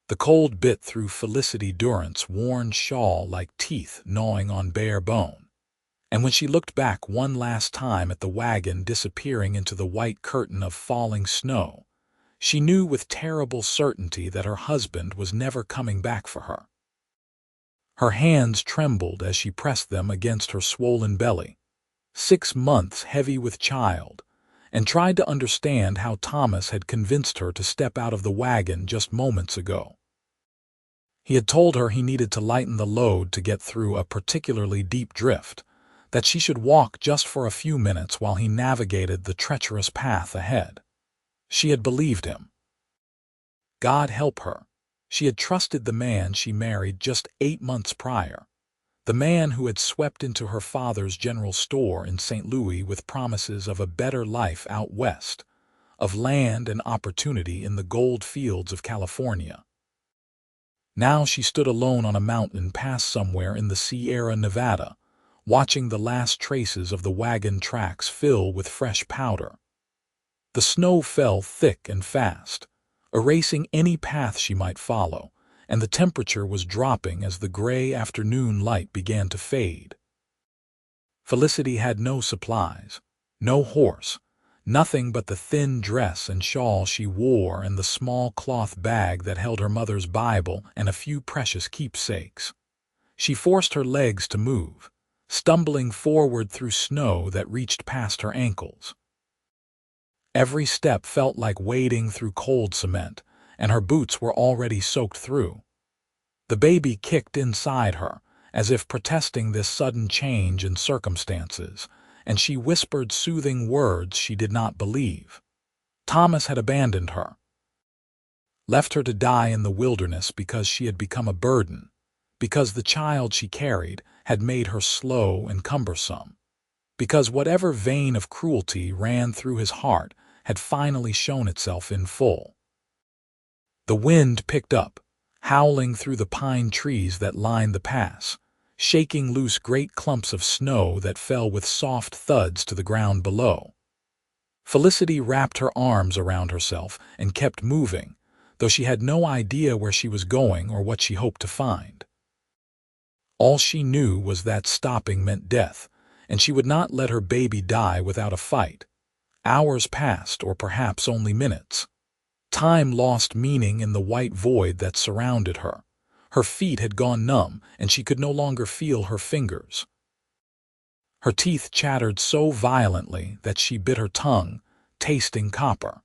The cold bit through Felicity Durant's worn shawl like teeth gnawing on bare bone. And when she looked back one last time at the wagon disappearing into the white curtain of falling snow, she knew with terrible certainty that her husband was never coming back for her. Her hands trembled as she pressed them against her swollen belly, 6 months heavy with child, and tried to understand how Thomas had convinced her to step out of the wagon just moments ago. He had told her he needed to lighten the load to get through a particularly deep drift, that she should walk just for a few minutes while he navigated the treacherous path ahead. She had believed him. God help her. She had trusted the man she married just 8 months prior, the man who had swept into her father's general store in St. Louis with promises of a better life out west, of land and opportunity in the gold fields of California. Now she stood alone on a mountain pass somewhere in the Sierra Nevada, watching the last traces of the wagon tracks fill with fresh powder. The snow fell thick and fast, erasing any path she might follow, and the temperature was dropping as the gray afternoon light began to fade. Felicity had no supplies, no horse, nothing but the thin dress and shawl she wore and the small cloth bag that held her mother's Bible and a few precious keepsakes. She forced her legs to move, stumbling forward through snow that reached past her ankles. Every step felt like wading through cold cement, and her boots were already soaked through. The baby kicked inside her, as if protesting this sudden change in circumstances, and she whispered soothing words she did not believe. Thomas had abandoned her, left her to die in the wilderness because she had become a burden, because the child she carried had made her slow and cumbersome, because whatever vein of cruelty ran through his heart had finally shown itself in full. The wind picked up, howling through the pine trees that lined the pass, shaking loose great clumps of snow that fell with soft thuds to the ground below. Felicity wrapped her arms around herself and kept moving, though she had no idea where she was going or what she hoped to find. All she knew was that stopping meant death, and she would not let her baby die without a fight. Hours passed, or perhaps only minutes. Time lost meaning in the white void that surrounded her. Her feet had gone numb, and she could no longer feel her fingers. Her teeth chattered so violently that she bit her tongue, tasting copper.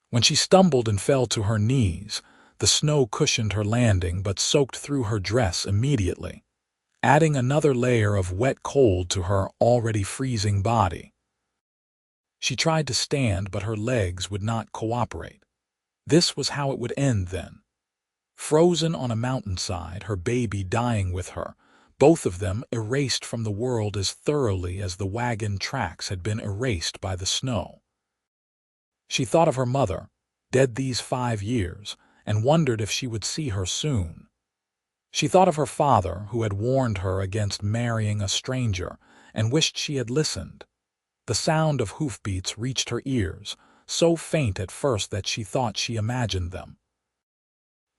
When she stumbled and fell to her knees, the snow cushioned her landing but soaked through her dress immediately, adding another layer of wet cold to her already freezing body. She tried to stand, but her legs would not cooperate. This was how it would end then. Frozen on a mountainside, her baby dying with her, both of them erased from the world as thoroughly as the wagon tracks had been erased by the snow. She thought of her mother, dead these 5 years, and wondered if she would see her soon. She thought of her father, who had warned her against marrying a stranger, and wished she had listened. The sound of hoofbeats reached her ears, so faint at first that she thought she imagined them.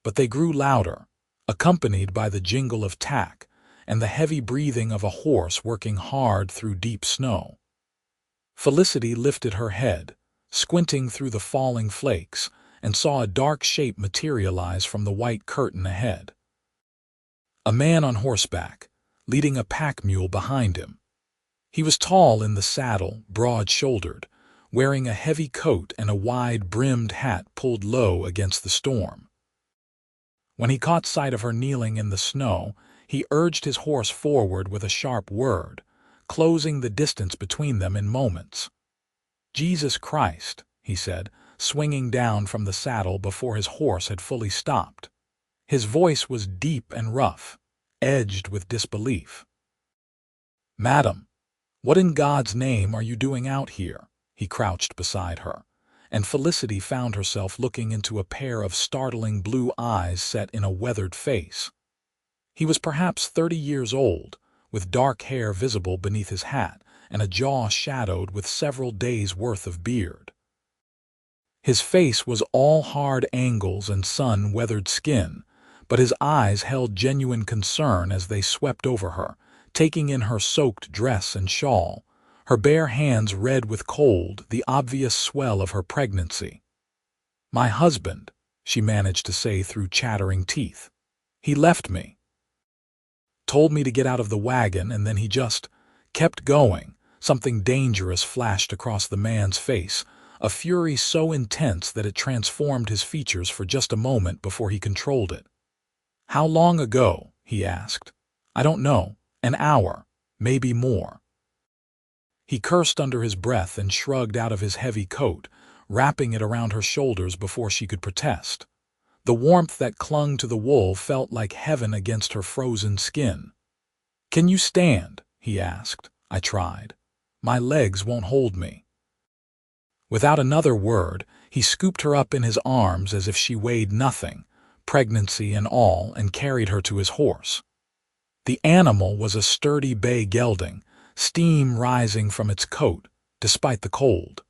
But they grew louder, accompanied by the jingle of tack and the heavy breathing of a horse working hard through deep snow. Felicity lifted her head, squinting through the falling flakes, and saw a dark shape materialize from the white curtain ahead. A man on horseback, leading a pack mule behind him. He was tall in the saddle, broad-shouldered, wearing a heavy coat and a wide-brimmed hat pulled low against the storm. When he caught sight of her kneeling in the snow, he urged his horse forward with a sharp word, closing the distance between them in moments. "Jesus Christ," he said, swinging down from the saddle before his horse had fully stopped. His voice was deep and rough, edged with disbelief. "Madam, what in God's name are you doing out here?" He crouched beside her, and Felicity found herself looking into a pair of startling blue eyes set in a weathered face. He was perhaps 30 years old, with dark hair visible beneath his hat and a jaw shadowed with several days' worth of beard. His face was all hard angles and sun-weathered skin, but his eyes held genuine concern as they swept over her, taking in her soaked dress and shawl, her bare hands red with cold, the obvious swell of her pregnancy. "My husband," she managed to say through chattering teeth. "He left me. Told me to get out of the wagon, and then he just kept going." Something dangerous flashed across the man's face, a fury so intense that it transformed his features for just a moment before he controlled it. "How long ago?" he asked. "I don't know. An hour, maybe more." He cursed under his breath and shrugged out of his heavy coat, wrapping it around her shoulders before she could protest. The warmth that clung to the wool felt like heaven against her frozen skin. "Can you stand?" he asked. I tried. "My legs won't hold me." Without another word, he scooped her up in his arms as if she weighed nothing, pregnancy and all, and carried her to his horse. The animal was a sturdy bay gelding, steam rising from its coat, despite the cold.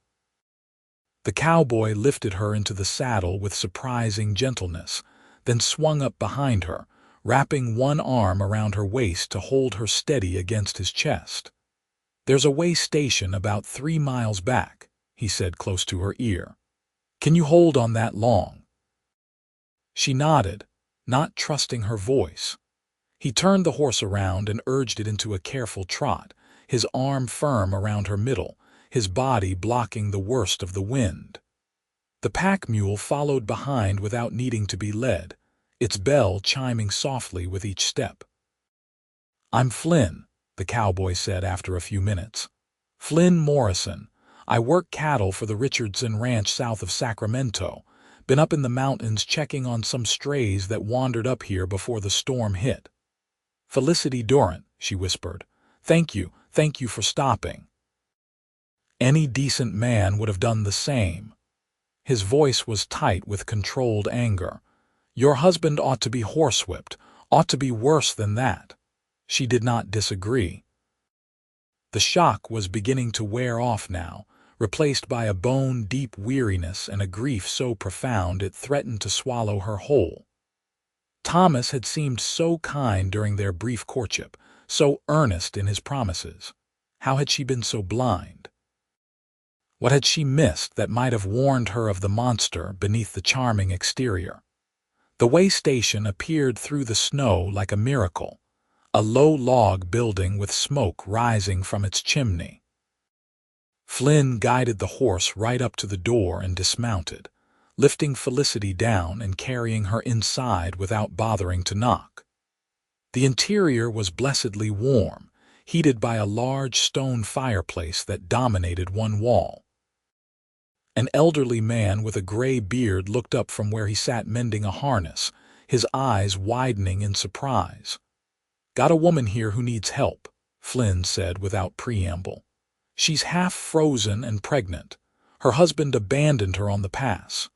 The cowboy lifted her into the saddle with surprising gentleness, then swung up behind her, wrapping one arm around her waist to hold her steady against his chest. "There's a way station about 3 miles back," he said close to her ear. "Can you hold on that long?" She nodded, not trusting her voice. He turned the horse around and urged it into a careful trot, his arm firm around her middle, his body blocking the worst of the wind. The pack mule followed behind without needing to be led, its bell chiming softly with each step. "I'm Flynn," the cowboy said after a few minutes. "Flynn Morrison. I work cattle for the Richardson Ranch south of Sacramento. Been up in the mountains checking on some strays that wandered up here before the storm hit." "Felicity Durant," she whispered. Thank you for stopping." Any decent man would have done the same. His voice was tight with controlled anger. "Your husband ought to be horsewhipped, ought to be worse than that." She did not disagree. The shock was beginning to wear off now, replaced by a bone-deep weariness and a grief so profound it threatened to swallow her whole. Thomas had seemed so kind during their brief courtship, so earnest in his promises. How had she been so blind? What had she missed that might have warned her of the monster beneath the charming exterior? The way station appeared through the snow like a miracle, a low log building with smoke rising from its chimney. Flynn guided the horse right up to the door and dismounted, lifting Felicity down and carrying her inside without bothering to knock. The interior was blessedly warm, heated by a large stone fireplace that dominated one wall. An elderly man with a gray beard looked up from where he sat mending a harness, his eyes widening in surprise. "Got a woman here who needs help," Flynn said without preamble. "She's half frozen and pregnant. Her husband abandoned her on the pass."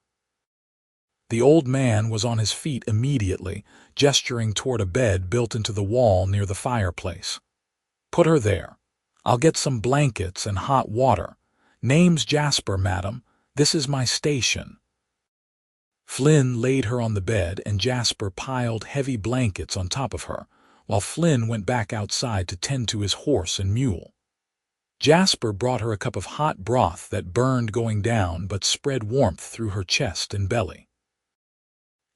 The old man was on his feet immediately, gesturing toward a bed built into the wall near the fireplace. "Put her there. I'll get some blankets and hot water. Name's Jasper, madam. This is my station." Flynn laid her on the bed and Jasper piled heavy blankets on top of her, while Flynn went back outside to tend to his horse and mule. Jasper brought her a cup of hot broth that burned going down but spread warmth through her chest and belly.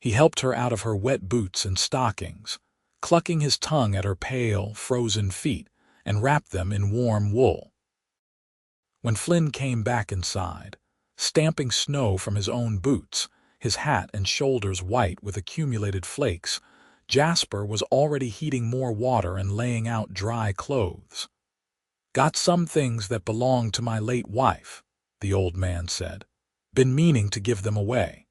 He helped her out of her wet boots and stockings, clucking his tongue at her pale, frozen feet, and wrapped them in warm wool. When Flynn came back inside, stamping snow from his own boots, his hat and shoulders white with accumulated flakes, Jasper was already heating more water and laying out dry clothes. "Got some things that belonged to my late wife," the old man said. "Been meaning to give them away."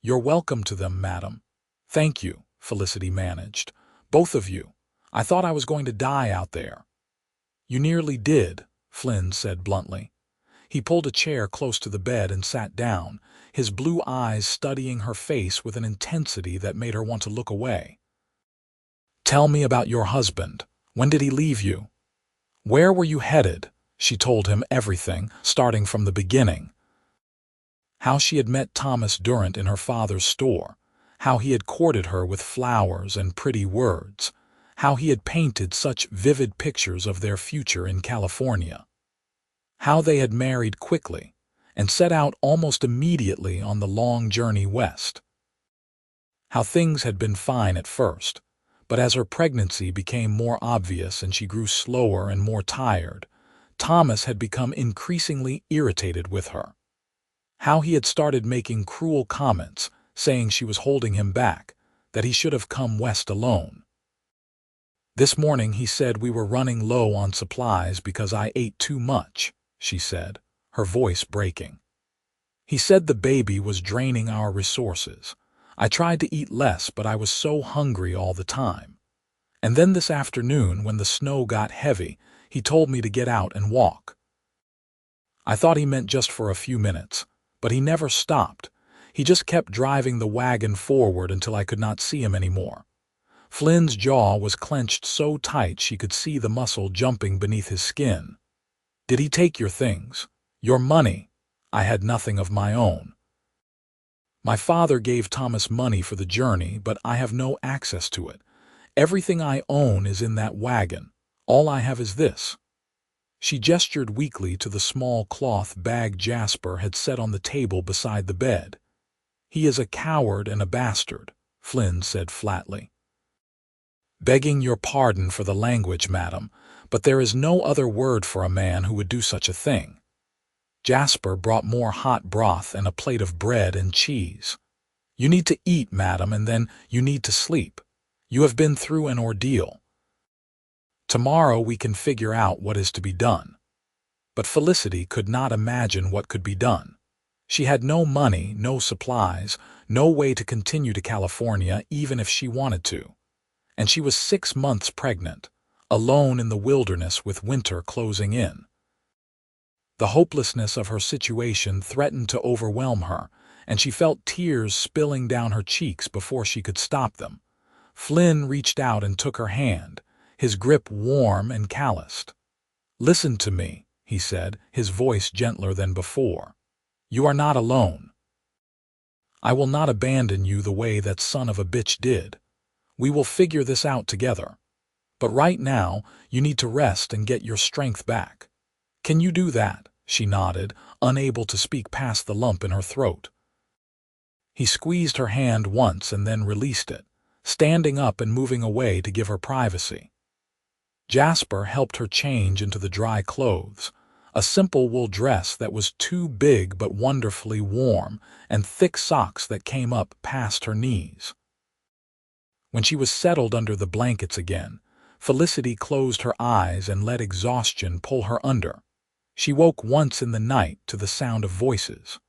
"You're welcome to them, madam." "Thank you," Felicity managed. "Both of you. I thought I was going to die out there." "You nearly did," Flynn said bluntly. He pulled a chair close to the bed and sat down, his blue eyes studying her face with an intensity that made her want to look away. "Tell me about your husband. When did he leave you? Where were you headed?" She told him everything, starting from the beginning. How she had met Thomas Durant in her father's store, how he had courted her with flowers and pretty words, how he had painted such vivid pictures of their future in California, how they had married quickly and set out almost immediately on the long journey west, how things had been fine at first, but as her pregnancy became more obvious and she grew slower and more tired, Thomas had become increasingly irritated with her. How he had started making cruel comments, saying she was holding him back, that he should have come west alone. "This morning he said we were running low on supplies because I ate too much," she said, her voice breaking. "He said the baby was draining our resources. I tried to eat less, but I was so hungry all the time. And then this afternoon, when the snow got heavy, he told me to get out and walk. I thought he meant just for a few minutes, but he never stopped. He just kept driving the wagon forward until I could not see him anymore." Flynn's jaw was clenched so tight she could see the muscle jumping beneath his skin. "Did he take your things? Your money? I had nothing of my own. My father gave Thomas money for the journey, but I have no access to it. Everything I own is in that wagon. All I have is this." She gestured weakly to the small cloth bag Jasper had set on the table beside the bed. "He is a coward and a bastard," Flynn said flatly. "Begging your pardon for the language, madam, but there is no other word for a man who would do such a thing." Jasper brought more hot broth and a plate of bread and cheese. "You need to eat, madam, and then you need to sleep. You have been through an ordeal. Tomorrow we can figure out what is to be done." But Felicity could not imagine what could be done. She had no money, no supplies, no way to continue to California even if she wanted to. And she was 6 months pregnant, alone in the wilderness with winter closing in. The hopelessness of her situation threatened to overwhelm her, and she felt tears spilling down her cheeks before she could stop them. Flynn reached out and took her hand, his grip warm and calloused. "Listen to me," he said, his voice gentler than before. "You are not alone. I will not abandon you the way that son of a bitch did. We will figure this out together. But right now, you need to rest and get your strength back. Can you do that?" She nodded, unable to speak past the lump in her throat. He squeezed her hand once and then released it, standing up and moving away to give her privacy. Jasper helped her change into the dry clothes, a simple wool dress that was too big but wonderfully warm, and thick socks that came up past her knees. When she was settled under the blankets again, Felicity closed her eyes and let exhaustion pull her under. She woke once in the night to the sound of voices.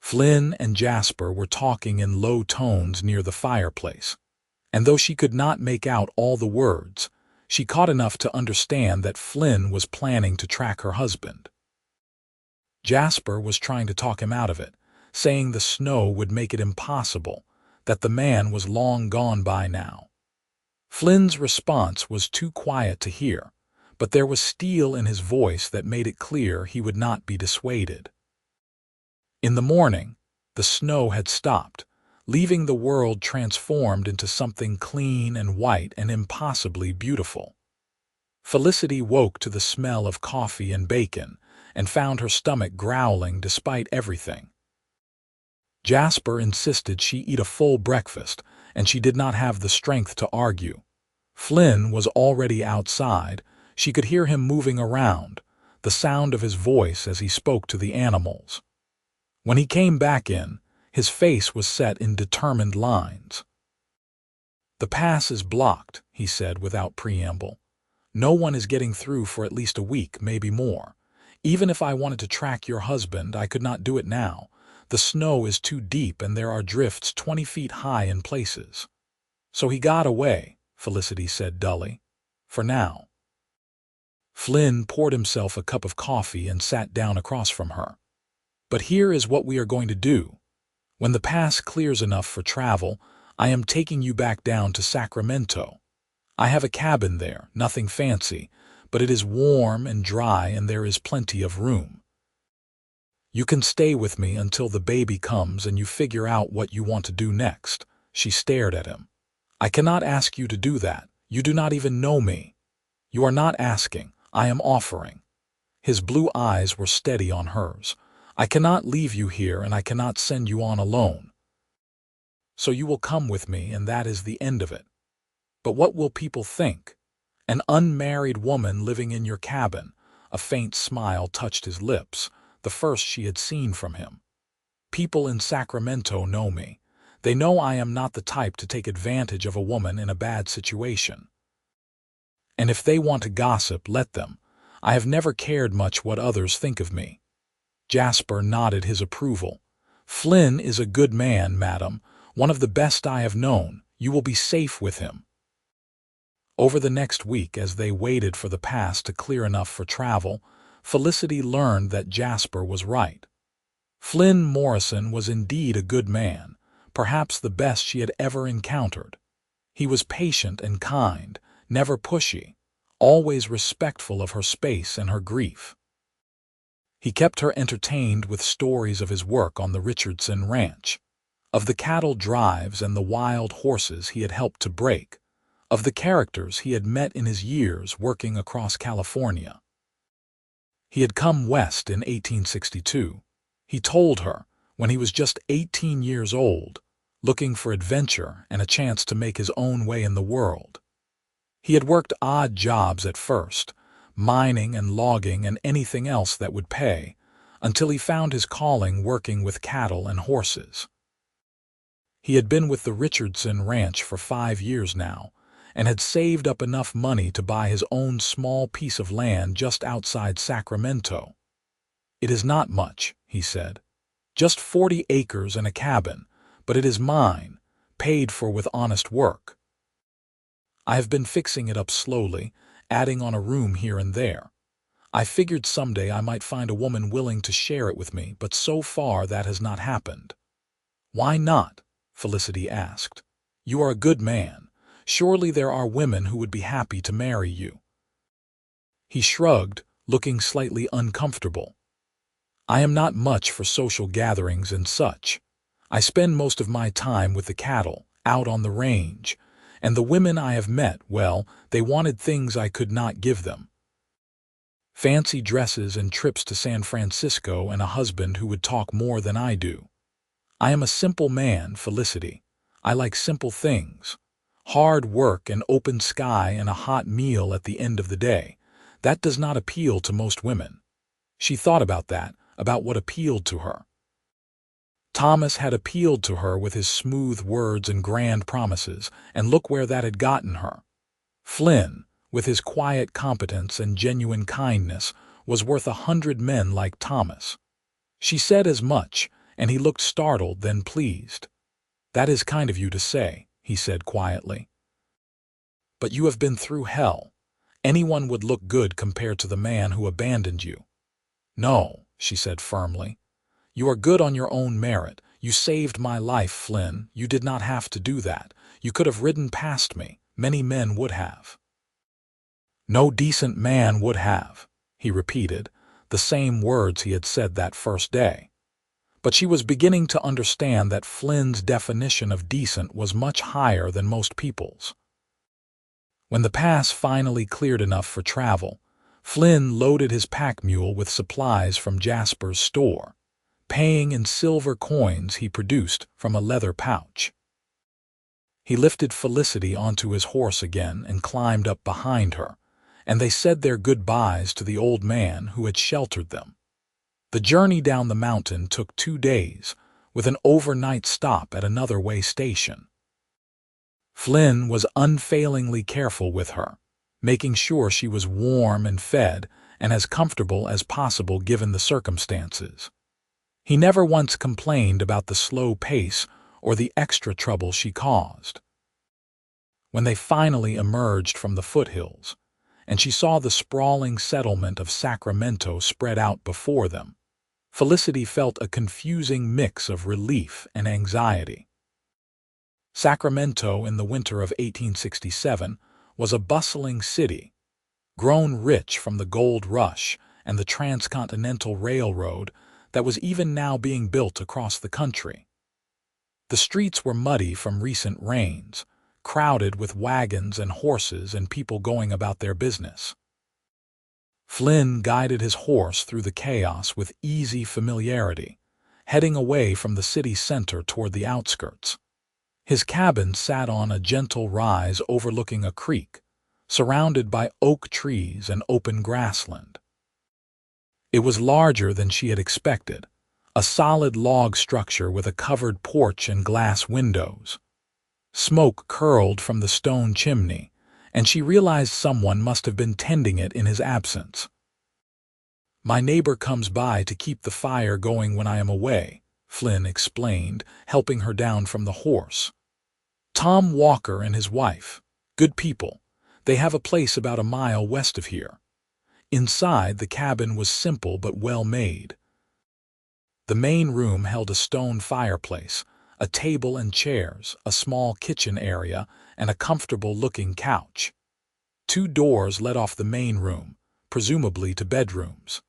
Flynn and Jasper were talking in low tones near the fireplace, and though she could not make out all the words, she caught enough to understand that Flynn was planning to track her husband. Jasper was trying to talk him out of it, saying the snow would make it impossible, that the man was long gone by now. Flynn's response was too quiet to hear, but there was steel in his voice that made it clear he would not be dissuaded. In the morning, the snow had stopped, leaving the world transformed into something clean and white and impossibly beautiful. Felicity woke to the smell of coffee and bacon and found her stomach growling despite everything. Jasper insisted she eat a full breakfast, and she did not have the strength to argue. Flynn was already outside. She could hear him moving around, the sound of his voice as he spoke to the animals. When he came back in, his face was set in determined lines. "The pass is blocked," he said without preamble. "No one is getting through for at least a week, maybe more. Even if I wanted to track your husband, I could not do it now. The snow is too deep and there are drifts 20 feet high in places." "So he got away," Felicity said dully. "For now." Flynn poured himself a cup of coffee and sat down across from her. "But here is what we are going to do. When the pass clears enough for travel, I am taking you back down to Sacramento. I have a cabin there, nothing fancy, but it is warm and dry and there is plenty of room. You can stay with me until the baby comes and you figure out what you want to do next. She stared at him. I cannot ask you to do that. You do not even know me. You are not asking. I am offering. His blue eyes were steady on hers. I cannot leave you here and I cannot send you on alone. So you will come with me and that is the end of it. But what will people think? An unmarried woman living in your cabin. A faint smile touched his lips, the first she had seen from him. People in Sacramento know me. They know I am not the type to take advantage of a woman in a bad situation. And if they want to gossip, let them. I have never cared much what others think of me. Jasper nodded his approval. Flynn is a good man, madam, one of the best I have known. You will be safe with him. Over the next week, as they waited for the pass to clear enough for travel, Felicity learned that Jasper was right. Flynn Morrison was indeed a good man, perhaps the best she had ever encountered. He was patient and kind, never pushy, always respectful of her space and her grief. He kept her entertained with stories of his work on the Richardson ranch, of the cattle drives and the wild horses he had helped to break, of the characters he had met in his years working across California. He had come west in 1862, he told her, when he was just 18 years old, looking for adventure and a chance to make his own way in the world. He had worked odd jobs at first, mining and logging and anything else that would pay, until he found his calling working with cattle and horses. He had been with the Richardson ranch for 5 years now, and had saved up enough money to buy his own small piece of land just outside Sacramento. It is not much, he said. Just 40 acres and a cabin, but it is mine, paid for with honest work. I have been fixing it up slowly, adding on a room here and there. I figured someday I might find a woman willing to share it with me, but so far that has not happened. Why not? Felicity asked. You are a good man. Surely there are women who would be happy to marry you. He shrugged, looking slightly uncomfortable. I am not much for social gatherings and such. I spend most of my time with the cattle, out on the range, and the women I have met, well, they wanted things I could not give them. Fancy dresses and trips to San Francisco and a husband who would talk more than I do. I am a simple man, Felicity. I like simple things. Hard work, an open sky, and a hot meal at the end of the day. That does not appeal to most women. She thought about that, about what appealed to her. Thomas had appealed to her with his smooth words and grand promises, and look where that had gotten her. Flynn, with his quiet competence and genuine kindness, was worth 100 men like Thomas. She said as much, and he looked startled, then pleased. That is kind of you to say, he said quietly. But you have been through hell. Anyone would look good compared to the man who abandoned you. No, she said firmly. You are good on your own merit. You saved my life, Flynn. You did not have to do that. You could have ridden past me. Many men would have. No decent man would have, he repeated, the same words he had said that first day. But she was beginning to understand that Flynn's definition of decent was much higher than most people's. When the pass finally cleared enough for travel, Flynn loaded his pack mule with supplies from Jasper's store, paying in silver coins he produced from a leather pouch. He lifted Felicity onto his horse again and climbed up behind her, and they said their goodbyes to the old man who had sheltered them. The journey down the mountain took 2 days, with an overnight stop at another way station. Flynn was unfailingly careful with her, making sure she was warm and fed and as comfortable as possible given the circumstances. He never once complained about the slow pace or the extra trouble she caused. When they finally emerged from the foothills, and she saw the sprawling settlement of Sacramento spread out before them, Felicity felt a confusing mix of relief and anxiety. Sacramento in the winter of 1867 was a bustling city, grown rich from the gold rush and the transcontinental railroad that was even now being built across the country. The streets were muddy from recent rains, crowded with wagons and horses and people going about their business. Flynn guided his horse through the chaos with easy familiarity, heading away from the city center toward the outskirts. His cabin sat on a gentle rise overlooking a creek, surrounded by oak trees and open grassland. It was larger than she had expected, a solid log structure with a covered porch and glass windows. Smoke curled from the stone chimney, and she realized someone must have been tending it in his absence. "My neighbor comes by to keep the fire going when I am away," Flynn explained, helping her down from the horse. "Tom Walker and his wife. Good people. They have a place about a mile west of here." Inside, the cabin was simple but well made. The main room held a stone fireplace, a table and chairs, a small kitchen area, and a comfortable-looking couch. 2 doors led off the main room, presumably to bedrooms.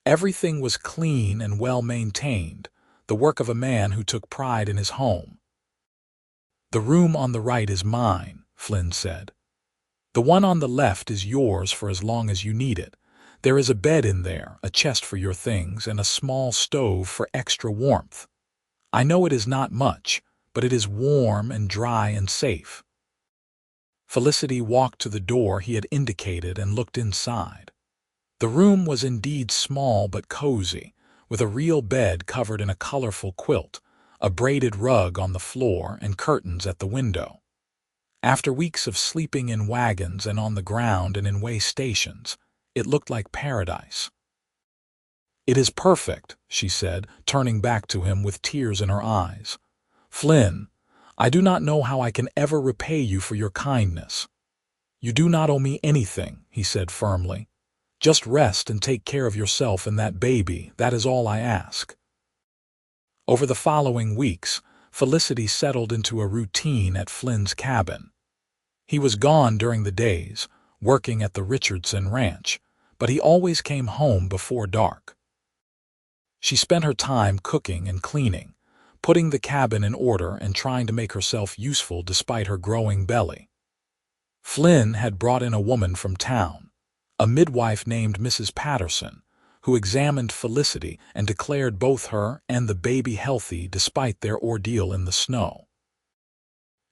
Everything was clean and well-maintained, the work of a man who took pride in his home. "The room on the right is mine," Flynn said. "The one on the left is yours for as long as you need it. There is a bed in there, a chest for your things, and a small stove for extra warmth. I know it is not much, but it is warm and dry and safe." Felicity walked to the door he had indicated and looked inside. The room was indeed small but cozy, with a real bed covered in a colorful quilt, a braided rug on the floor, and curtains at the window. After weeks of sleeping in wagons and on the ground and in way stations, it looked like paradise. "It is perfect," she said, turning back to him with tears in her eyes. "Flynn, I do not know how I can ever repay you for your kindness." "You do not owe me anything," he said firmly. "Just rest and take care of yourself and that baby, that is all I ask." Over the following weeks, Felicity settled into a routine at Flynn's cabin. He was gone during the days, working at the Richardson Ranch, but he always came home before dark. She spent her time cooking and cleaning, putting the cabin in order and trying to make herself useful despite her growing belly. Flynn had brought in a woman from town, a midwife named Mrs. Patterson, who examined Felicity and declared both her and the baby healthy despite their ordeal in the snow.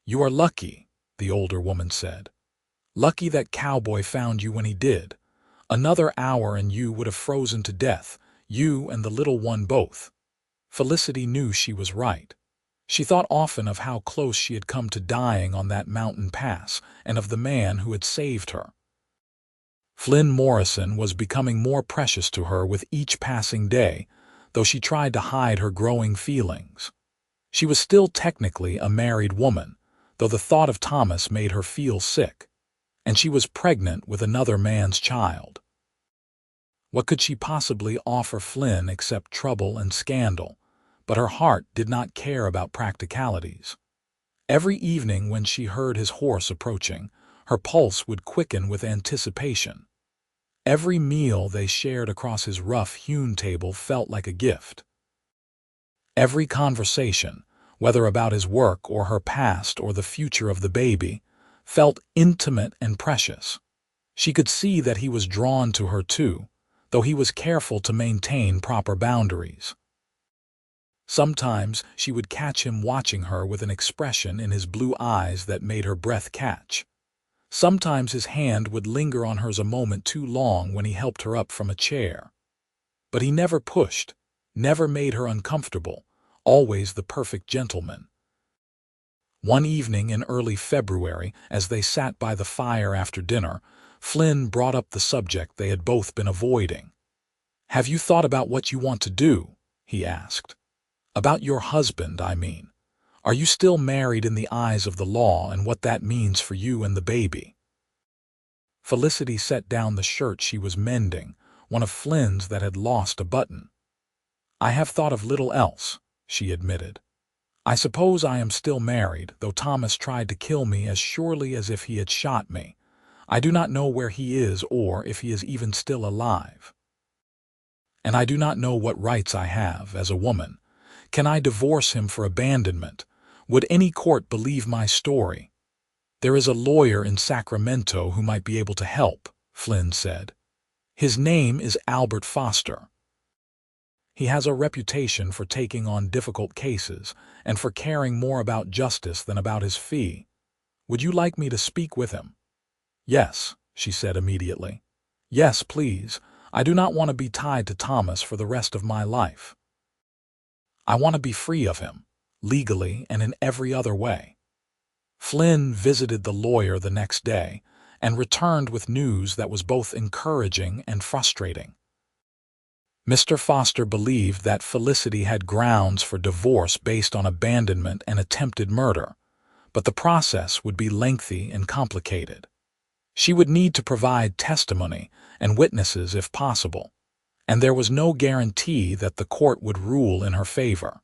"You are lucky," the older woman said. "Lucky that Cowboy found you when he did. Another hour and you would have frozen to death, you and the little one both." Felicity knew she was right. She thought often of how close she had come to dying on that mountain pass and of the man who had saved her. Flynn Morrison was becoming more precious to her with each passing day, though she tried to hide her growing feelings. She was still technically a married woman, though the thought of Thomas made her feel sick, and she was pregnant with another man's child. What could she possibly offer Flynn except trouble and scandal? But her heart did not care about practicalities. Every evening when she heard his horse approaching, her pulse would quicken with anticipation. Every meal they shared across his rough-hewn table felt like a gift. Every conversation, whether about his work or her past or the future of the baby, felt intimate and precious. She could see that he was drawn to her too, though he was careful to maintain proper boundaries. Sometimes she would catch him watching her with an expression in his blue eyes that made her breath catch. Sometimes his hand would linger on hers a moment too long when he helped her up from a chair. But he never pushed, never made her uncomfortable, always the perfect gentleman. One evening in early February, as they sat by the fire after dinner, Flynn brought up the subject they had both been avoiding. "Have you thought about what you want to do?" he asked. "About your husband, I mean. Are you still married in the eyes of the law and what that means for you and the baby?" Felicity set down the shirt she was mending, one of Flynn's that had lost a button. "I have thought of little else," she admitted. "I suppose I am still married, though Thomas tried to kill me as surely as if he had shot me. I do not know where he is or if he is even still alive." and I do not know what rights I have as a woman. Can I divorce him for abandonment? Would any court believe my story? There is a lawyer in Sacramento who might be able to help, Flynn said. His name is Albert Foster. He has a reputation for taking on difficult cases and for caring more about justice than about his fee. Would you like me to speak with him? Yes, she said immediately. Yes, please. I do not want to be tied to Thomas for the rest of my life. I want to be free of him, legally and in every other way. Flynn visited the lawyer the next day and returned with news that was both encouraging and frustrating. Mr. Foster believed that Felicity had grounds for divorce based on abandonment and attempted murder, but the process would be lengthy and complicated. She would need to provide testimony and witnesses if possible, and there was no guarantee that the court would rule in her favor.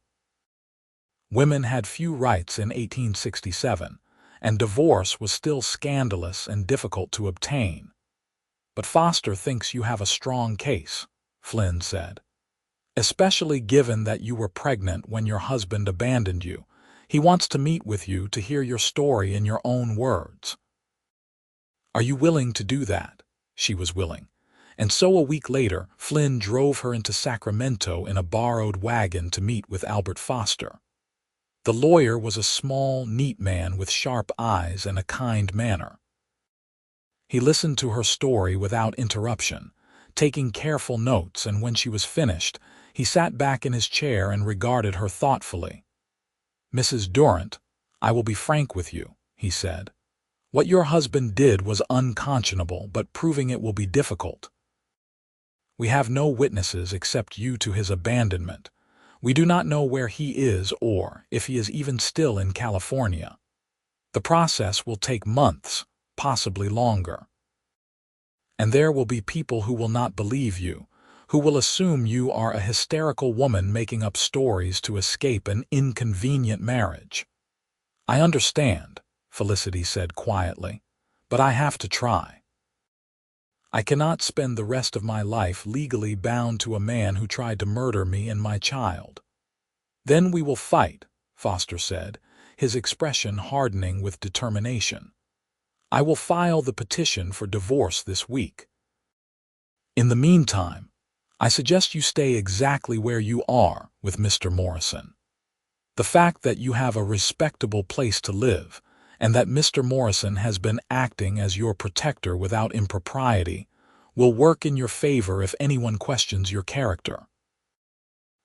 Women had few rights in 1867, and divorce was still scandalous and difficult to obtain. But Foster thinks you have a strong case, Flynn said. Especially given that you were pregnant when your husband abandoned you. He wants to meet with you to hear your story in your own words. Are you willing to do that? She was willing. And so a week later, Flynn drove her into Sacramento in a borrowed wagon to meet with Albert Foster. The lawyer was a small, neat man with sharp eyes and a kind manner. He listened to her story without interruption, taking careful notes, and when she was finished, he sat back in his chair and regarded her thoughtfully. Mrs. Durant, I will be frank with you, he said. What your husband did was unconscionable, but proving it will be difficult. We have no witnesses except you to his abandonment. We do not know where he is or if he is even still in California. The process will take months, possibly longer. And there will be people who will not believe you, who will assume you are a hysterical woman making up stories to escape an inconvenient marriage. I understand, Felicity said quietly, but I have to try. I cannot spend the rest of my life legally bound to a man who tried to murder me and my child. Then we will fight, Foster said, his expression hardening with determination. I will file the petition for divorce this week. In the meantime, I suggest you stay exactly where you are with Mr. Morrison. The fact that you have a respectable place to live and that Mr. Morrison has been acting as your protector without impropriety will work in your favor if anyone questions your character.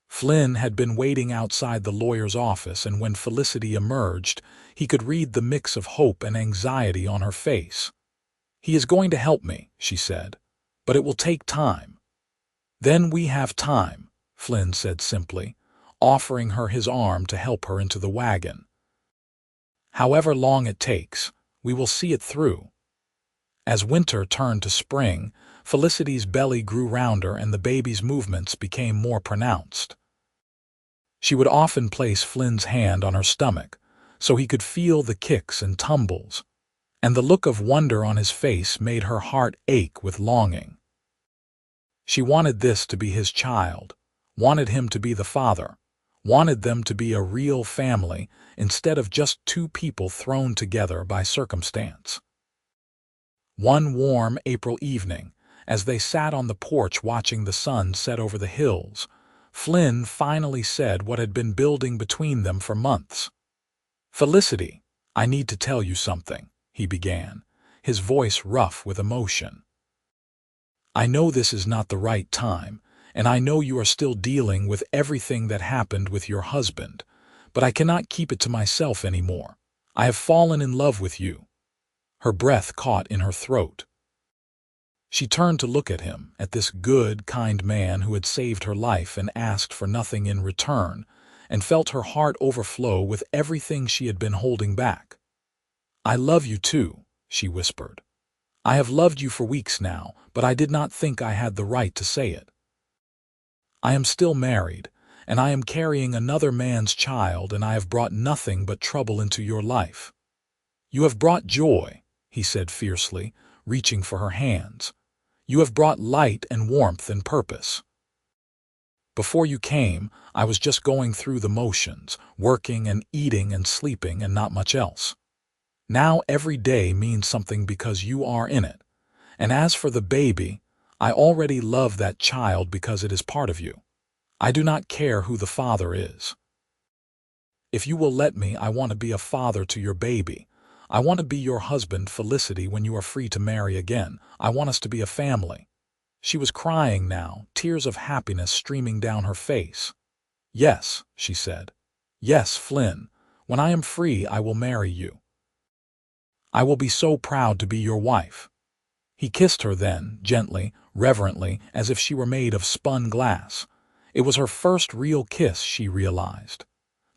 Flynn had been waiting outside the lawyer's office, and when Felicity emerged, he could read the mix of hope and anxiety on her face. He is going to help me, she said, but it will take time. Then we have time, Flynn said simply, offering her his arm to help her into the wagon. However long it takes, we will see it through. As winter turned to spring, Felicity's belly grew rounder and the baby's movements became more pronounced. She would often place Flynn's hand on her stomach, so he could feel the kicks and tumbles, and the look of wonder on his face made her heart ache with longing. She wanted this to be his child, wanted him to be the father, wanted them to be a real family instead of just two people thrown together by circumstance. One warm April evening, as they sat on the porch watching the sun set over the hills, Flynn finally said what had been building between them for months. "Felicity, I need to tell you something," he began, his voice rough with emotion. "I know this is not the right time, and I know you are still dealing with everything that happened with your husband, but I cannot keep it to myself anymore. I have fallen in love with you." Her breath caught in her throat. She turned to look at him, at this good, kind man who had saved her life and asked for nothing in return, and felt her heart overflow with everything she had been holding back. "I love you too," she whispered. "I have loved you for weeks now, but I did not think I had the right to say it. I am still married, and I am carrying another man's child, and I have brought nothing but trouble into your life." "You have brought joy," he said fiercely, reaching for her hands. "You have brought light and warmth and purpose." Before you came, I was just going through the motions, working and eating and sleeping and not much else. Now every day means something because you are in it. And as for the baby, I already love that child because it is part of you. I do not care who the father is. If you will let me, I want to be a father to your baby. I want to be your husband, Felicity, when you are free to marry again. I want us to be a family." She was crying now, tears of happiness streaming down her face. "Yes," she said. "Yes, Flynn. When I am free, I will marry you. I will be so proud to be your wife." He kissed her then, gently, reverently, as if she were made of spun glass. It was her first real kiss, she realized.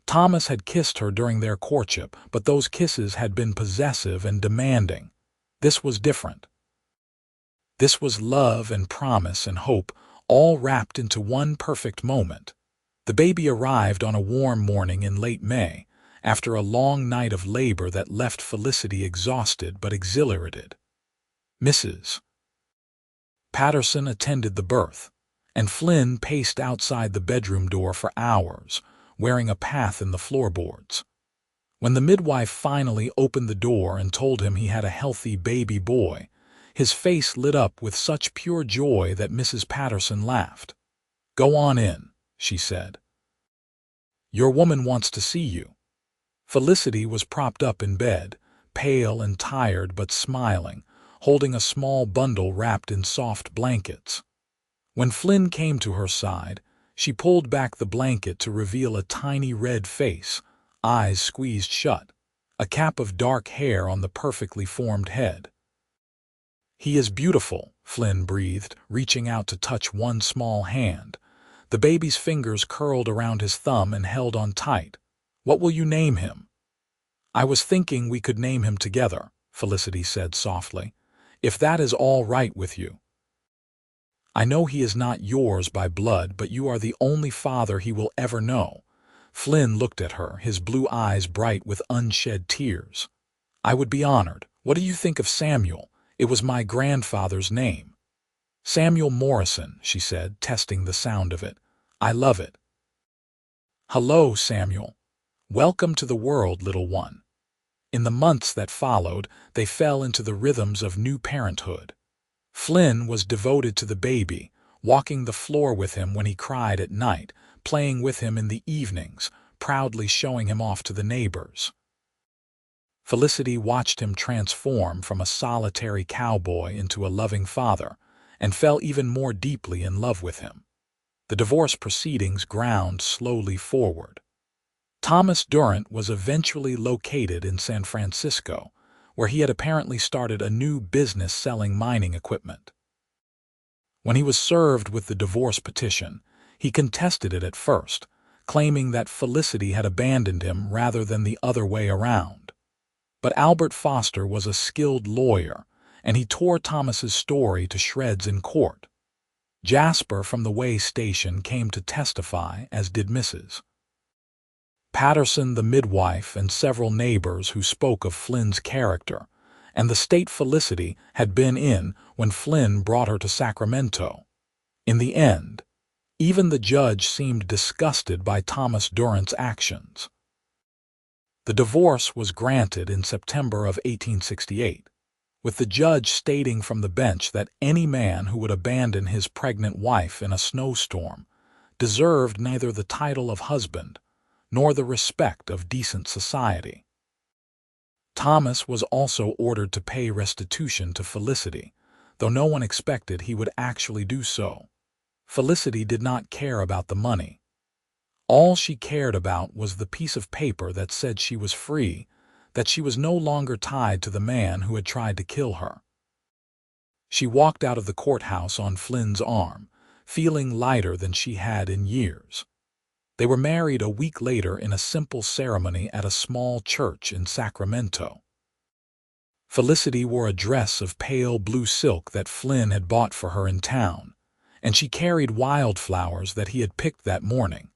Thomas had kissed her during their courtship, but those kisses had been possessive and demanding. This was different. This was love and promise and hope, all wrapped into one perfect moment. The baby arrived on a warm morning in late May, after a long night of labor that left Felicity exhausted but exhilarated. Mrs. Patterson attended the birth, and Flynn paced outside the bedroom door for hours, wearing a path in the floorboards. When the midwife finally opened the door and told him he had a healthy baby boy, his face lit up with such pure joy that Mrs. Patterson laughed. "Go on in," she said. "Your woman wants to see you." Felicity was propped up in bed, pale and tired but smiling, holding a small bundle wrapped in soft blankets. When Flynn came to her side, she pulled back the blanket to reveal a tiny red face, eyes squeezed shut, a cap of dark hair on the perfectly formed head. "He is beautiful," Flynn breathed, reaching out to touch one small hand. The baby's fingers curled around his thumb and held on tight. "What will you name him?" "I was thinking we could name him together," Felicity said softly, "if that is all right with you. I know he is not yours by blood, but you are the only father he will ever know." Flynn looked at her, his blue eyes bright with unshed tears. "I would be honored. What do you think of Samuel? It was my grandfather's name." "Samuel Morrison," she said, testing the sound of it. "I love it." "Hello, Samuel. Welcome to the world, little one." In the months that followed, they fell into the rhythms of new parenthood. Flynn was devoted to the baby, walking the floor with him when he cried at night, playing with him in the evenings, proudly showing him off to the neighbors. Felicity watched him transform from a solitary cowboy into a loving father, and fell even more deeply in love with him. The divorce proceedings ground slowly forward. Thomas Durant was eventually located in San Francisco, where he had apparently started a new business selling mining equipment. When he was served with the divorce petition, he contested it at first, claiming that Felicity had abandoned him rather than the other way around. But Albert Foster was a skilled lawyer, and he tore Thomas's story to shreds in court. Jasper from the way station came to testify, as did Mrs. Patterson, the midwife, and several neighbors who spoke of Flynn's character, and the state Felicity had been in when Flynn brought her to Sacramento. In the end, even the judge seemed disgusted by Thomas Durant's actions. The divorce was granted in September of 1868, with the judge stating from the bench that any man who would abandon his pregnant wife in a snowstorm deserved neither the title of husband nor the respect of decent society. Thomas was also ordered to pay restitution to Felicity, though no one expected he would actually do so. Felicity did not care about the money. All she cared about was the piece of paper that said she was free, that she was no longer tied to the man who had tried to kill her. She walked out of the courthouse on Flynn's arm, feeling lighter than she had in years. They were married a week later in a simple ceremony at a small church in Sacramento. Felicity wore a dress of pale blue silk that Flynn had bought for her in town, and she carried wildflowers that he had picked that morning.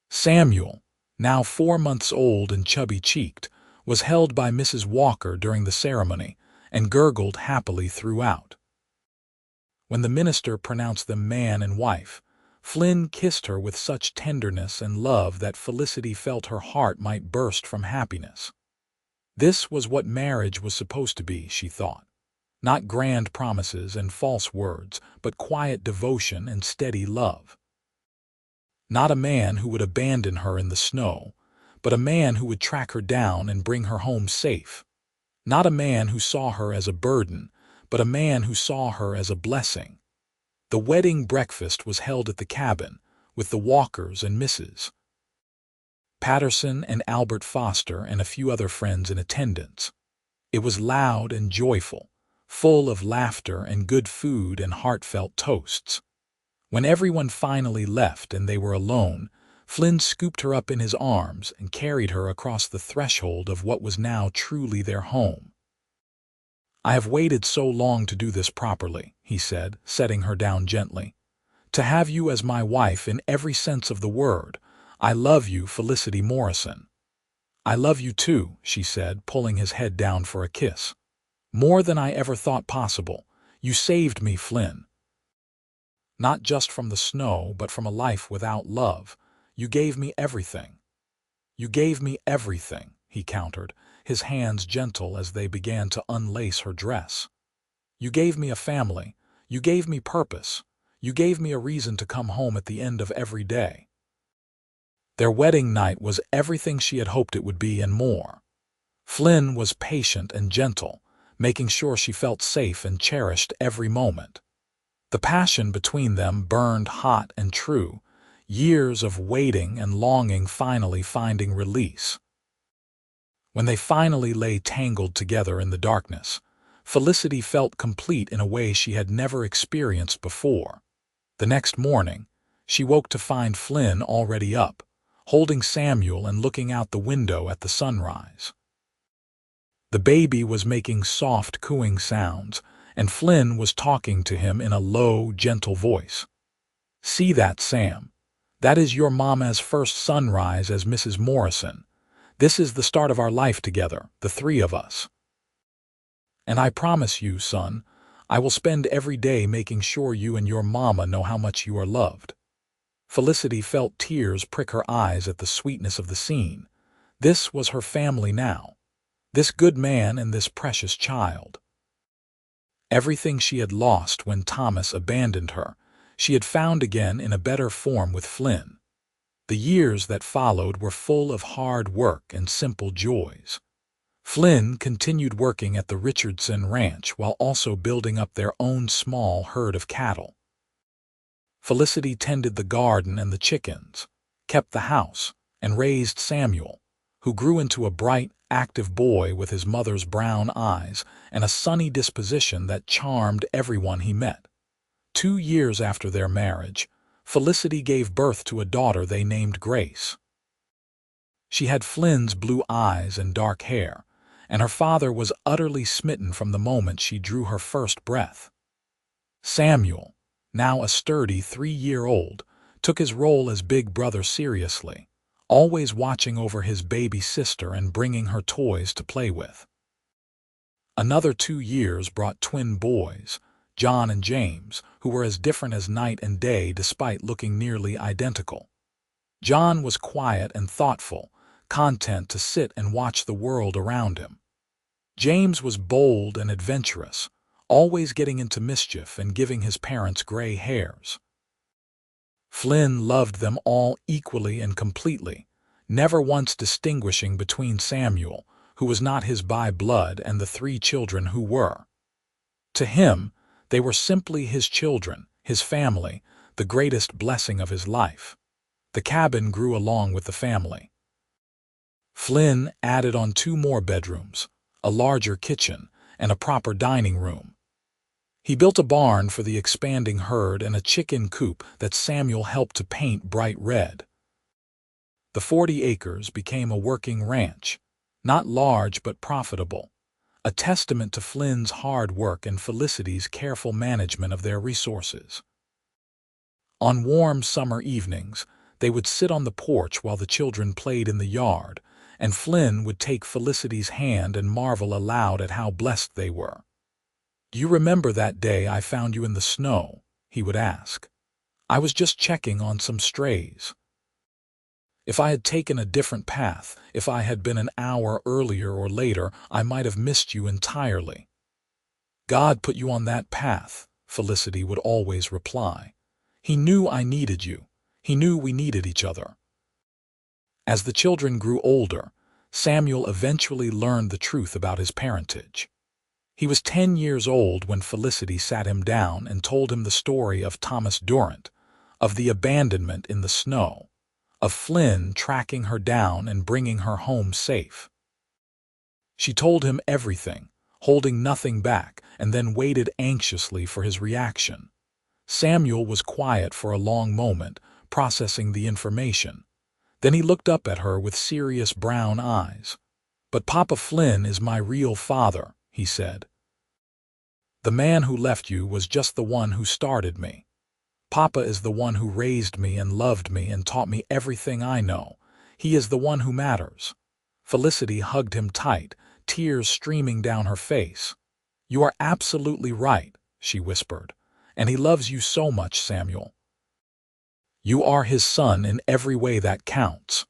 Samuel, now 4 months old and chubby-cheeked, was held by Mrs. Walker during the ceremony and gurgled happily throughout. When the minister pronounced them man and wife, Flynn kissed her with such tenderness and love that Felicity felt her heart might burst from happiness. This was what marriage was supposed to be, she thought. Not grand promises and false words, but quiet devotion and steady love. Not a man who would abandon her in the snow, but a man who would track her down and bring her home safe. Not a man who saw her as a burden, but a man who saw her as a blessing. The wedding breakfast was held at the cabin, with the Walkers and Mrs. Patterson and Albert Foster and a few other friends in attendance. It was loud and joyful, full of laughter and good food and heartfelt toasts. When everyone finally left and they were alone, Flynn scooped her up in his arms and carried her across the threshold of what was now truly their home. "I have waited so long to do this properly," he said, setting her down gently. "To have you as my wife in every sense of the word. I love you, Felicity Morrison." "I love you too," she said, pulling his head down for a kiss. "More than I ever thought possible. You saved me, Flynn. Not just from the snow, but from a life without love. You gave me everything." "You gave me everything," he countered, his hands gentle as they began to unlace her dress. "You gave me a family. You gave me purpose. You gave me a reason to come home at the end of every day." Their wedding night was everything she had hoped it would be and more. Flynn was patient and gentle, making sure she felt safe and cherished every moment. The passion between them burned hot and true, years of waiting and longing finally finding release. When they finally lay tangled together in the darkness, Felicity felt complete in a way she had never experienced before. The next morning, she woke to find Flynn already up, holding Samuel and looking out the window at the sunrise. The baby was making soft cooing sounds, and Flynn was talking to him in a low, gentle voice. "See that, Sam? That is your mama's first sunrise as Mrs. Morrison. This is the start of our life together, the three of us. And I promise you, son, I will spend every day making sure you and your mama know how much you are loved." Felicity felt tears prick her eyes at the sweetness of the scene. This was her family now. This good man and this precious child. Everything she had lost when Thomas abandoned her, she had found again in a better form with Flynn. The years that followed were full of hard work and simple joys. Flynn continued working at the Richardson Ranch while also building up their own small herd of cattle. Felicity tended the garden and the chickens, kept the house, and raised Samuel, who grew into a bright, active boy with his mother's brown eyes and a sunny disposition that charmed everyone he met. 2 years after their marriage, Felicity gave birth to a daughter they named Grace. She had Flynn's blue eyes and dark hair, and her father was utterly smitten from the moment she drew her first breath. Samuel, now a sturdy 3-year-old, took his role as big brother seriously, always watching over his baby sister and bringing her toys to play with. Another 2 years brought twin boys, John and James, who were as different as night and day despite looking nearly identical. John was quiet and thoughtful, content to sit and watch the world around him. James was bold and adventurous, always getting into mischief and giving his parents gray hairs. Flynn loved them all equally and completely, never once distinguishing between Samuel, who was not his by blood, and the 3 children who were. To him, they were simply his children, his family, the greatest blessing of his life. The cabin grew along with the family. Flynn added on 2 more bedrooms, a larger kitchen, and a proper dining room. He built a barn for the expanding herd and a chicken coop that Samuel helped to paint bright red. The 40 acres became a working ranch, not large but profitable, a testament to Flynn's hard work and Felicity's careful management of their resources. On warm summer evenings, they would sit on the porch while the children played in the yard, and Flynn would take Felicity's hand and marvel aloud at how blessed they were. "Do you remember that day I found you in the snow?" he would ask. I was just checking on some strays. If I had taken a different path, if I had been an hour earlier or later, I might have missed you entirely." "God put you on that path," Felicity would always reply. "He knew I needed you. He knew we needed each other." As the children grew older, Samuel eventually learned the truth about his parentage. He was 10 years old when Felicity sat him down and told him the story of Thomas Durant, of the abandonment in the snow, of Flynn tracking her down and bringing her home safe. She told him everything, holding nothing back, and then waited anxiously for his reaction. Samuel was quiet for a long moment, processing the information. Then he looked up at her with serious brown eyes. "But Papa Flynn is my real father," he said. "The man who left you was just the one who started me. Papa is the one who raised me and loved me and taught me everything I know. He is the one who matters." Felicity hugged him tight, tears streaming down her face. "You are absolutely right," she whispered. "And he loves you so much, Samuel. You are his son in every way that counts."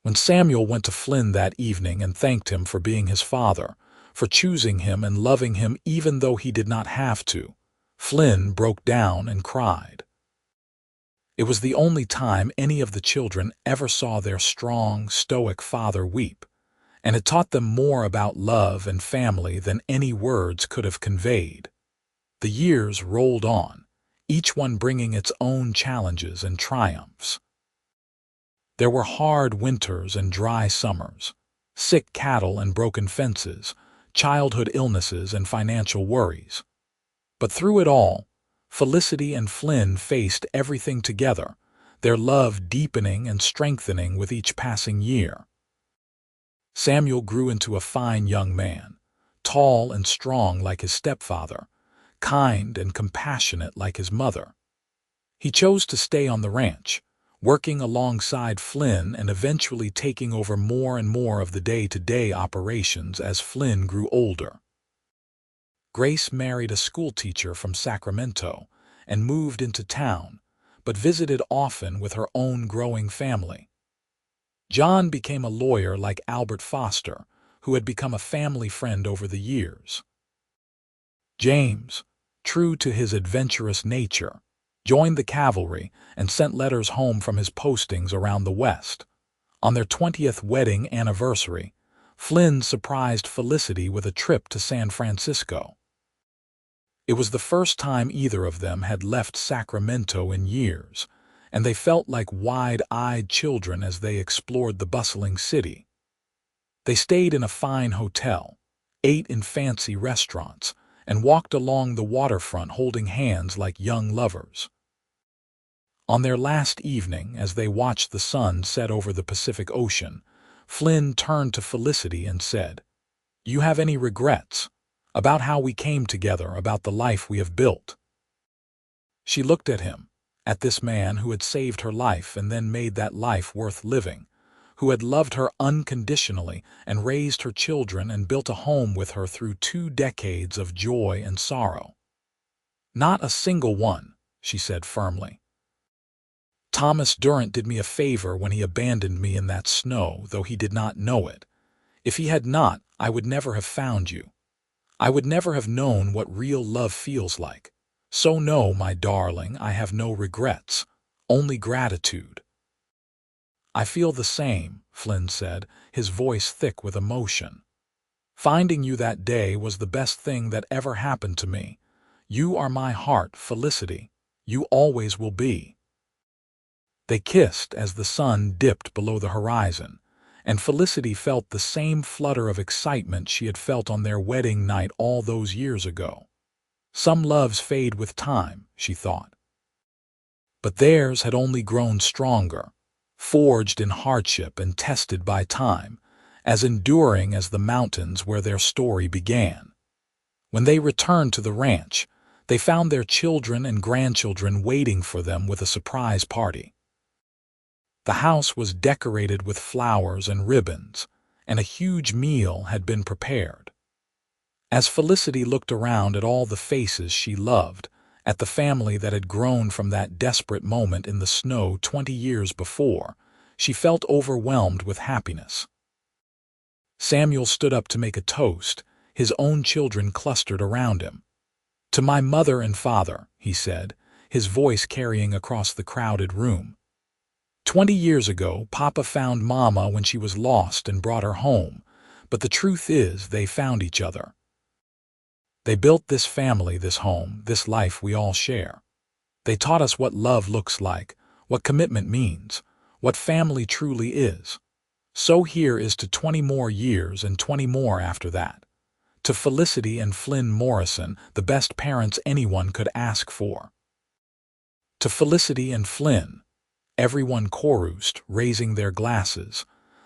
When Samuel went to Flynn that evening and thanked him for being his father, for choosing him and loving him even though he did not have to, Flynn broke down and cried. It was the only time any of the children ever saw their strong, stoic father weep, and it taught them more about love and family than any words could have conveyed. The years rolled on, each one bringing its own challenges and triumphs. There were hard winters and dry summers, sick cattle and broken fences, childhood illnesses and financial worries. But through it all, Felicity and Flynn faced everything together, their love deepening and strengthening with each passing year. Samuel grew into a fine young man, tall and strong like his stepfather, kind and compassionate like his mother. He chose to stay on the ranch, working alongside Flynn and eventually taking over more and more of the day-to-day operations as Flynn grew older. Grace married a schoolteacher from Sacramento and moved into town, but visited often with her own growing family. John became a lawyer like Albert Foster, who had become a family friend over the years. James, true to his adventurous nature, joined the cavalry and sent letters home from his postings around the West. On their 20th wedding anniversary, Flynn surprised Felicity with a trip to San Francisco. It was the first time either of them had left Sacramento in years, and they felt like wide-eyed children as they explored the bustling city. They stayed in a fine hotel, ate in fancy restaurants, and walked along the waterfront holding hands like young lovers. On their last evening, as they watched the sun set over the Pacific Ocean, Flynn turned to Felicity and said, "You have any regrets about how we came together, about the life we have built?" She looked at him, at this man who had saved her life and then made that life worth living, who had loved her unconditionally and raised her children and built a home with her through 2 decades of joy and sorrow. "Not a single one," she said firmly. "Thomas Durant did me a favor when he abandoned me in that snow, though he did not know it. If he had not, I would never have found you. I would never have known what real love feels like. So no, my darling, I have no regrets, only gratitude." "I feel the same," Flynn said, his voice thick with emotion. "Finding you that day was the best thing that ever happened to me. You are my heart, Felicity. You always will be." They kissed as the sun dipped below the horizon, and Felicity felt the same flutter of excitement she had felt on their wedding night all those years ago. Some loves fade with time, she thought. But theirs had only grown stronger, forged in hardship and tested by time, as enduring as the mountains where their story began. When they returned to the ranch, they found their children and grandchildren waiting for them with a surprise party. The house was decorated with flowers and ribbons, and a huge meal had been prepared. As Felicity looked around at all the faces she loved, at the family that had grown from that desperate moment in the snow 20 years before. She felt overwhelmed with happiness. Samuel stood up to make a toast, his own children clustered around him. "To my mother and father," he said, his voice carrying across the crowded room. 20 years ago, Papa found Mama when she was lost and brought her home, but the truth is they found each other. They built this family, this home, this life we all share. They taught us what love looks like, what commitment means, what family truly is. So here is to 20 more years and 20 more after that. To Felicity and Flynn Morrison, the best parents anyone could ask for. To Felicity and Flynn, everyone chorused, raising their glasses.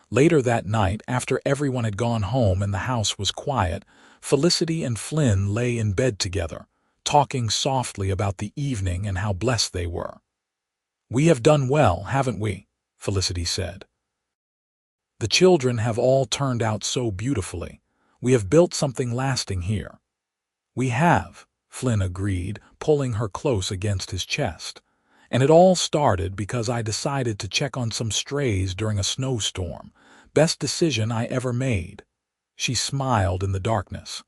Later that night, after everyone had gone home and the house was quiet, Felicity and Flynn lay in bed together, talking softly about the evening and how blessed they were. "We have done well, haven't we?" Felicity said. "The children have all turned out so beautifully. We have built something lasting here." "We have," Flynn agreed, pulling her close against his chest. "And it all started because I decided to check on some strays during a snowstorm. Best decision I ever made." She smiled in the darkness.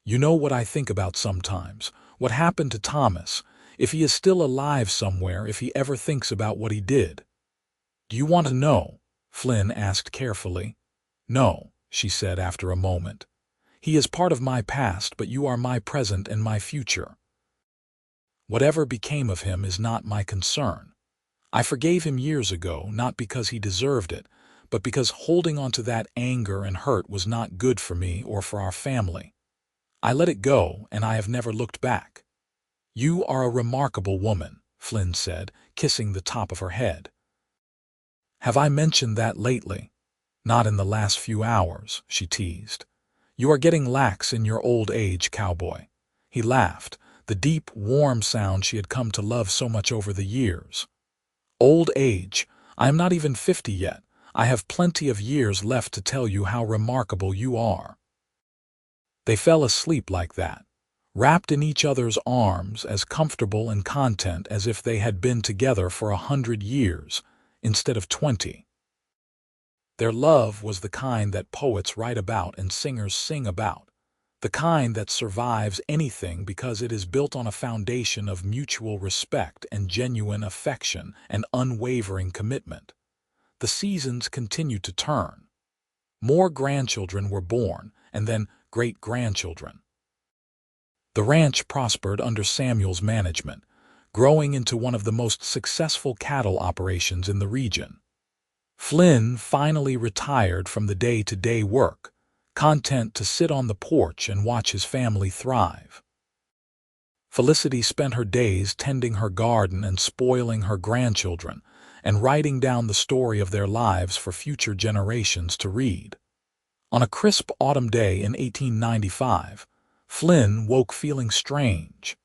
"You know what I think about sometimes? What happened to Thomas? If he is still alive somewhere, if he ever thinks about what he did." "Do you want to know?" Flynn asked carefully. "No," she said after a moment. "He is part of my past, but you are my present and my future. Whatever became of him is not my concern. I forgave him years ago, not because he deserved it, but because holding on to that anger and hurt was not good for me or for our family. I let it go, and I have never looked back." "You are a remarkable woman," Flynn said, kissing the top of her head. "Have I mentioned that lately?" "Not in the last few hours," she teased. "You are getting lax in your old age, Cowboy." He laughed, the deep, warm sound she had come to love so much over the years. "Old age? I am not even 50 yet. I have plenty of years left to tell you how remarkable you are." They fell asleep like that, wrapped in each other's arms, as comfortable and content as if they had been together for 100 years, instead of 20. Their love was the kind that poets write about and singers sing about, the kind that survives anything because it is built on a foundation of mutual respect and genuine affection and unwavering commitment. The seasons continued to turn. More grandchildren were born, and then great-grandchildren. The ranch prospered under Samuel's management, growing into one of the most successful cattle operations in the region. Flynn finally retired from the day-to-day work, content to sit on the porch and watch his family thrive. Felicity spent her days tending her garden and spoiling her grandchildren, and writing down the story of their lives for future generations to read. On a crisp autumn day in 1895, Flynn woke feeling strange.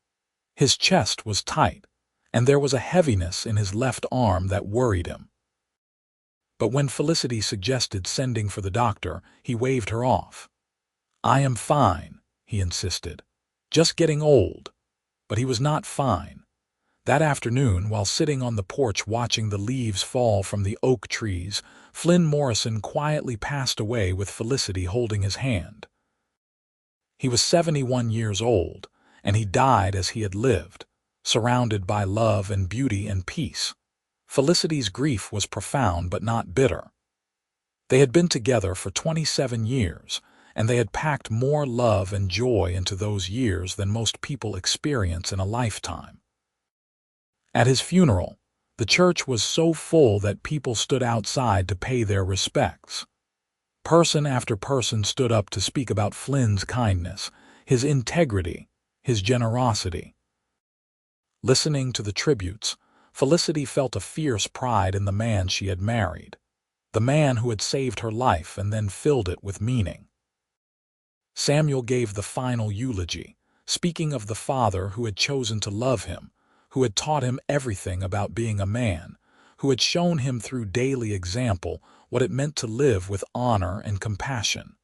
His chest was tight, and there was a heaviness in his left arm that worried him. But when Felicity suggested sending for the doctor, he waved her off. "I am fine," he insisted. "Just getting old." But he was not fine. That afternoon, while sitting on the porch watching the leaves fall from the oak trees, Flynn Morrison quietly passed away with Felicity holding his hand. He was 71 years old, and he died as he had lived, surrounded by love and beauty and peace. Felicity's grief was profound but not bitter. They had been together for 27 years, and they had packed more love and joy into those years than most people experience in a lifetime. At his funeral, the church was so full that people stood outside to pay their respects. Person after person stood up to speak about Flynn's kindness, his integrity, his generosity. Listening to the tributes, Felicity felt a fierce pride in the man she had married, the man who had saved her life and then filled it with meaning. Samuel gave the final eulogy, speaking of the father who had chosen to love him, who had taught him everything about being a man, who had shown him through daily example what it meant to live with honor and compassion.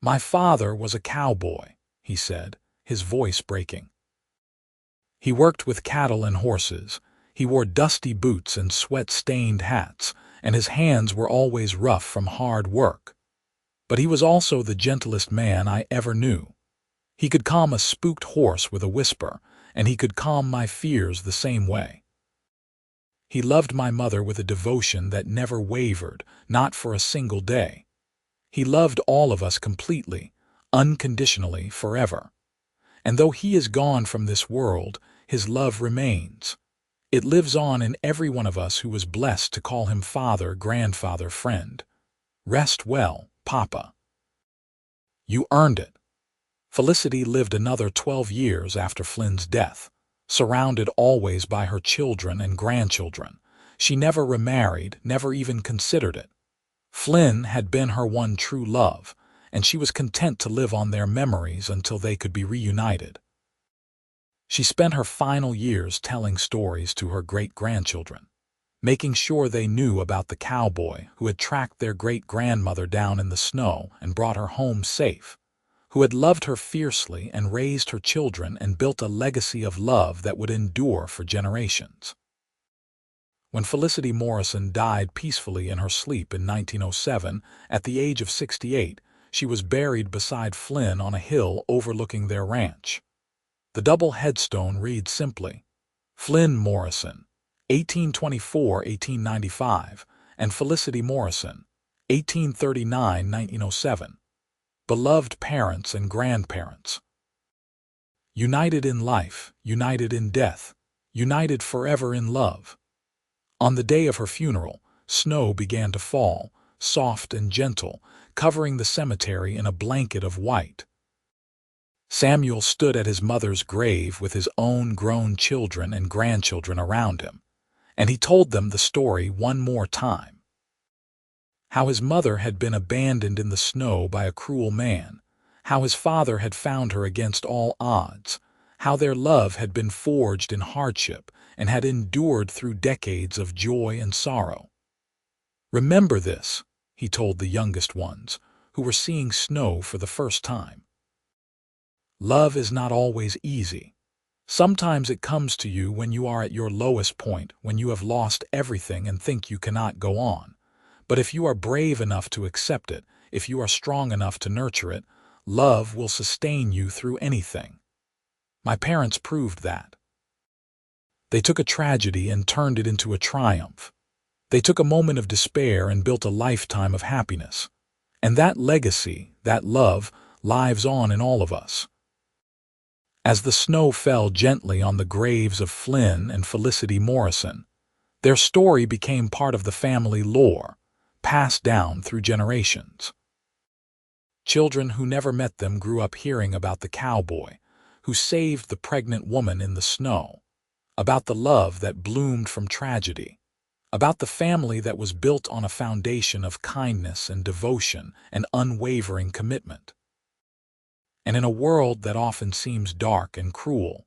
"My father was a cowboy," he said, his voice breaking. He worked with cattle and horses. He wore dusty boots and sweat-stained hats, and his hands were always rough from hard work. But he was also the gentlest man I ever knew. He could calm a spooked horse with a whisper, and he could calm my fears the same way. He loved my mother with a devotion that never wavered, not for a single day. He loved all of us completely, unconditionally, forever. And though he is gone from this world, his love remains. It lives on in every one of us who was blessed to call him father, grandfather, friend. Rest well, Papa. You earned it. Felicity lived another 12 years after Flynn's death, surrounded always by her children and grandchildren. She never remarried, never even considered it. Flynn had been her one true love, and she was content to live on their memories until they could be reunited. She spent her final years telling stories to her great-grandchildren, making sure they knew about the cowboy who had tracked their great-grandmother down in the snow and brought her home safe, who had loved her fiercely and raised her children and built a legacy of love that would endure for generations. When Felicity Morrison died peacefully in her sleep in 1907, at the age of 68, she was buried beside Flynn on a hill overlooking their ranch. The double headstone reads simply, Flynn Morrison, 1824–1895, and Felicity Morrison, 1839–1907. Beloved parents and grandparents. United in life, united in death, united forever in love. On the day of her funeral, snow began to fall, soft and gentle, covering the cemetery in a blanket of white. Samuel stood at his mother's grave with his own grown children and grandchildren around him, and he told them the story one more time. How his mother had been abandoned in the snow by a cruel man, how his father had found her against all odds, how their love had been forged in hardship and had endured through decades of joy and sorrow. Remember this, he told the youngest ones, who were seeing snow for the first time. Love is not always easy. Sometimes it comes to you when you are at your lowest point, when you have lost everything and think you cannot go on. But if you are brave enough to accept it, if you are strong enough to nurture it, love will sustain you through anything. My parents proved that. They took a tragedy and turned it into a triumph. They took a moment of despair and built a lifetime of happiness. And that legacy, that love, lives on in all of us. As the snow fell gently on the graves of Flynn and Felicity Morrison, their story became part of the family lore, passed down through generations. Children who never met them grew up hearing about the cowboy who saved the pregnant woman in the snow, about the love that bloomed from tragedy, about the family that was built on a foundation of kindness and devotion and unwavering commitment. And in a world that often seems dark and cruel,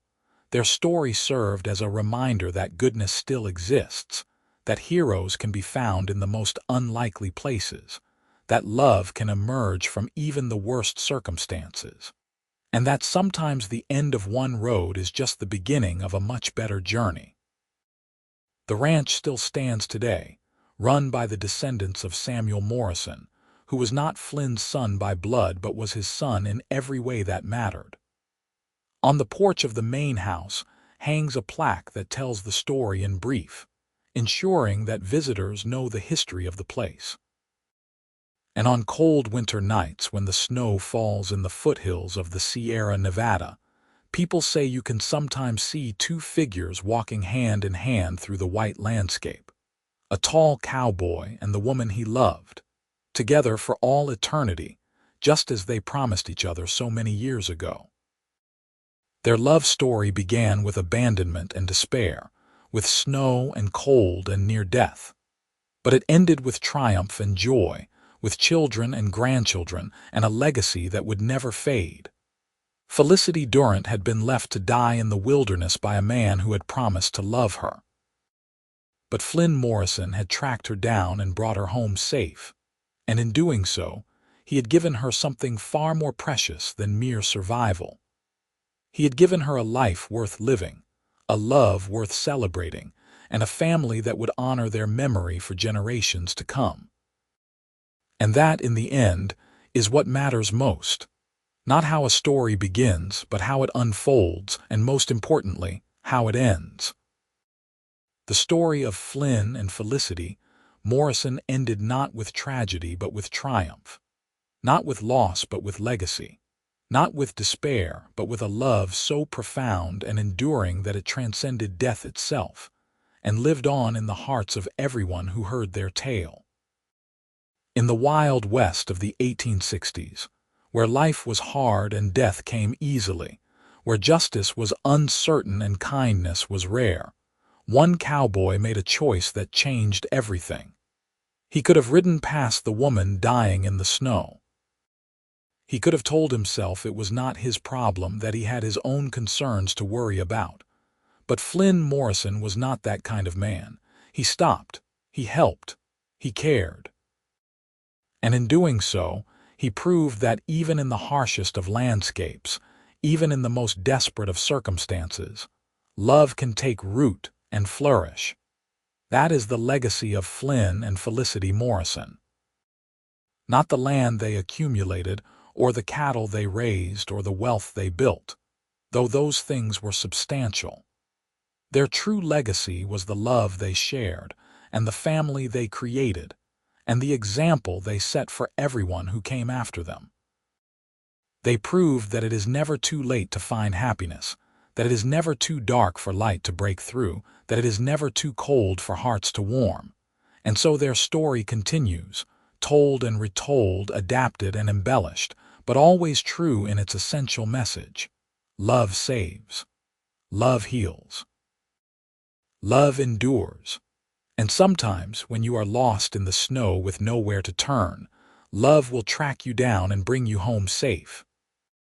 their story served as a reminder that goodness still exists, that heroes can be found in the most unlikely places, that love can emerge from even the worst circumstances, and that sometimes the end of one road is just the beginning of a much better journey. The ranch still stands today, run by the descendants of Samuel Morrison, who was not Flynn's son by blood but was his son in every way that mattered. On the porch of the main house hangs a plaque that tells the story in brief, ensuring that visitors know the history of the place. And on cold winter nights when the snow falls in the foothills of the Sierra Nevada, people say you can sometimes see two figures walking hand in hand through the white landscape, a tall cowboy and the woman he loved, together for all eternity, just as they promised each other so many years ago. Their love story began with abandonment and despair, with snow and cold and near death. But it ended with triumph and joy, with children and grandchildren, and a legacy that would never fade. Felicity Durant had been left to die in the wilderness by a man who had promised to love her. But Flynn Morrison had tracked her down and brought her home safe, and in doing so, he had given her something far more precious than mere survival. He had given her a life worth living, a love worth celebrating, and a family that would honor their memory for generations to come. And that, in the end, is what matters most. Not how a story begins, but how it unfolds, and most importantly, how it ends. The story of Flynn and Felicity Morrison ended not with tragedy but with triumph. Not with loss but with legacy. Not with despair but with a love so profound and enduring that it transcended death itself, and lived on in the hearts of everyone who heard their tale. In the Wild West of the 1860s, where life was hard and death came easily, where justice was uncertain and kindness was rare, one cowboy made a choice that changed everything. He could have ridden past the woman dying in the snow. He could have told himself it was not his problem, that he had his own concerns to worry about. But Flynn Morrison was not that kind of man. He stopped. He helped. He cared. And in doing so, he proved that even in the harshest of landscapes, even in the most desperate of circumstances, love can take root and flourish. That is the legacy of Flynn and Felicity Morrison. Not the land they accumulated, or the cattle they raised, or the wealth they built, though those things were substantial. Their true legacy was the love they shared, and the family they created, and the example they set for everyone who came after them. They proved that it is never too late to find happiness, that it is never too dark for light to break through, that it is never too cold for hearts to warm. And so their story continues, told and retold, adapted and embellished, but always true in its essential message. Love saves. Love heals. Love endures. And sometimes, when you are lost in the snow with nowhere to turn, love will track you down and bring you home safe.